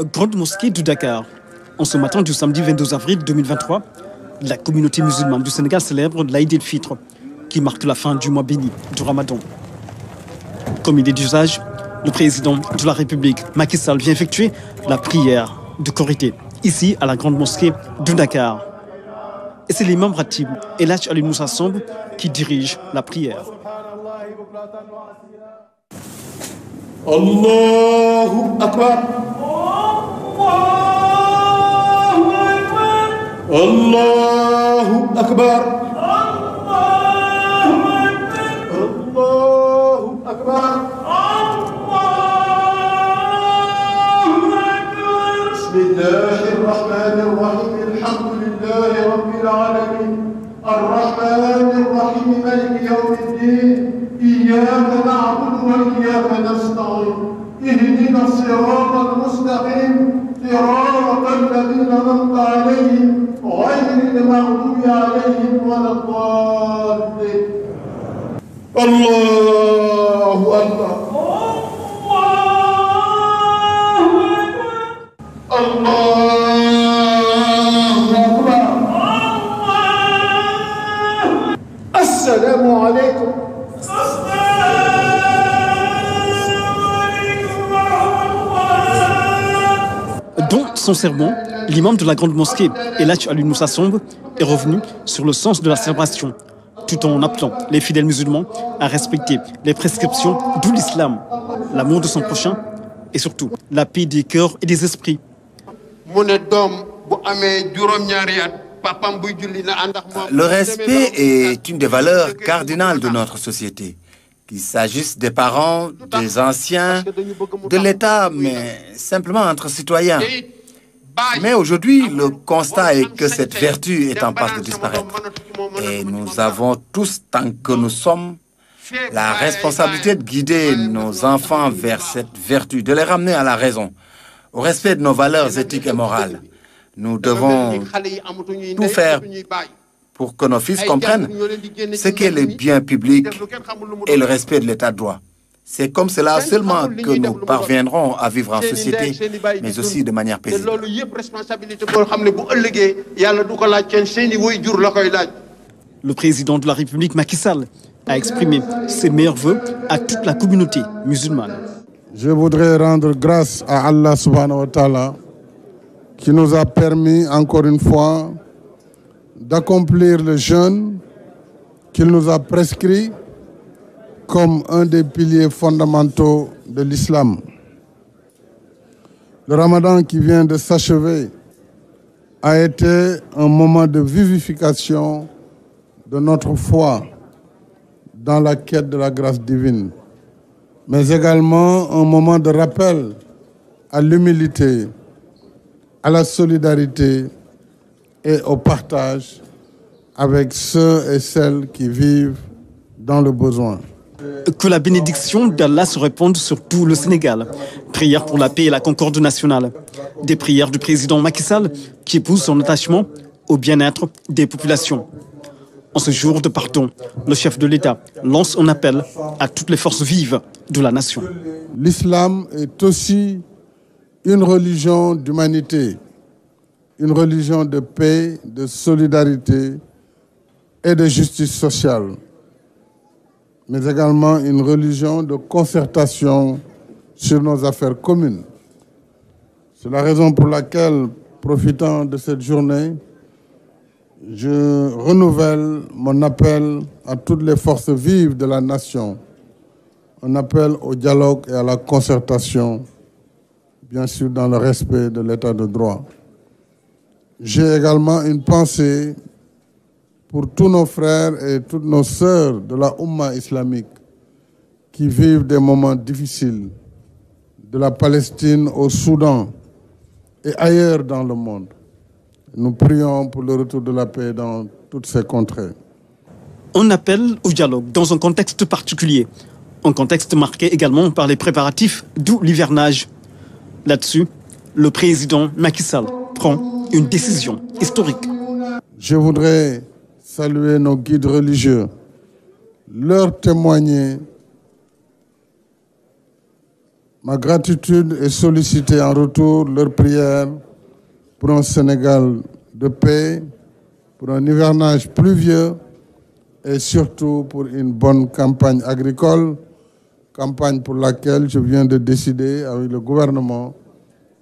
Grande mosquée de Dakar. En ce matin du samedi 22 avril 2023, la communauté musulmane du Sénégal célèbre l'Aïd el-Fitr, qui marque la fin du mois béni du Ramadan. Comme il est d'usage, le président de la République, Macky Sall, vient effectuer la prière de Korité, ici à la grande mosquée de Dakar. Et c'est l'imam Ratib, El Hadj Ali Moussa Samb, qui dirige la prière. Allahu Akbar. Allahu Akbar. Allahu Akbar. Bismillahirrahmanirrahim. Alhamdulillahi Rabbil alamin. Ar-Rahmanirrahim. Maliki yawmiddin. إياك نعبد وإياك نستعين اهدنا الصراط المستقيم صراط الذين أنعمت عليهم غير المغضوب عليهم ولا الضالين الله أكبر الله أكبر السلام عليكم. Dans son sermon, l'imam de la grande mosquée, El Hadj Ali Moussa Samb, est revenu sur le sens de la célébration, tout en appelant les fidèles musulmans à respecter les prescriptions de l'islam, l'amour de son prochain et surtout la paix des cœurs et des esprits. Le respect est une des valeurs cardinales de notre société. Qu'il s'agisse des parents, des anciens, de l'État, mais simplement entre citoyens. Mais aujourd'hui, le constat est que cette vertu est en passe de disparaître. Et nous avons tous, tant que nous sommes, la responsabilité de guider nos enfants vers cette vertu, de les ramener à la raison, au respect de nos valeurs éthiques et morales. Nous devons tout faire pour que nos fils comprennent ce qu'est le bien public et le respect de l'état de droit. C'est comme cela seulement que nous parviendrons à vivre en société, mais aussi de manière paisible. Le président de la République, Macky Sall, a exprimé ses meilleurs vœux à toute la communauté musulmane. Je voudrais rendre grâce à Allah subhanahu wa ta'ala qui nous a permis encore une fois d'accomplir le jeûne qu'il nous a prescrit comme un des piliers fondamentaux de l'islam. Le Ramadan qui vient de s'achever a été un moment de vivification de notre foi dans la quête de la grâce divine, mais également un moment de rappel à l'humilité, à la solidarité et au partage avec ceux et celles qui vivent dans le besoin. Que la bénédiction d'Allah se répande sur tout le Sénégal. Prière pour la paix et la concorde nationale. Des prières du président Macky Sall qui épouse son attachement au bien-être des populations. En ce jour de pardon, le chef de l'État lance un appel à toutes les forces vives de la nation. L'islam est aussi une religion d'humanité, une religion de paix, de solidarité et de justice sociale, mais également une religion de concertation sur nos affaires communes. C'est la raison pour laquelle, profitant de cette journée, je renouvelle mon appel à toutes les forces vives de la nation, un appel au dialogue et à la concertation, bien sûr dans le respect de l'état de droit. J'ai également une pensée pour tous nos frères et toutes nos sœurs de la Oumma islamique qui vivent des moments difficiles, de la Palestine au Soudan et ailleurs dans le monde. Nous prions pour le retour de la paix dans toutes ces contrées. On appelle au dialogue dans un contexte particulier, un contexte marqué également par les préparatifs d'où l'hivernage. Là-dessus, le président Macky Sall prend une décision historique. Je voudrais saluer nos guides religieux, leur témoigner Ma gratitude est sollicitée en retour leur prière pour un Sénégal de paix, pour un hivernage pluvieux et surtout pour une bonne campagne agricole, campagne pour laquelle je viens de décider avec le gouvernement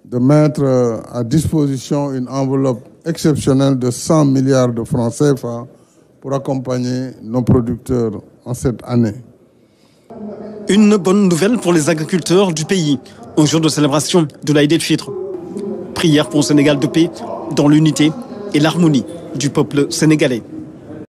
de mettre à disposition une enveloppe exceptionnelle de 100 milliards de francs CFA pour accompagner nos producteurs en cette année. Une bonne nouvelle pour les agriculteurs du pays, au jour de célébration de l'Aïd el-Fitr. Prière pour un Sénégal de paix, dans l'unité et l'harmonie du peuple sénégalais.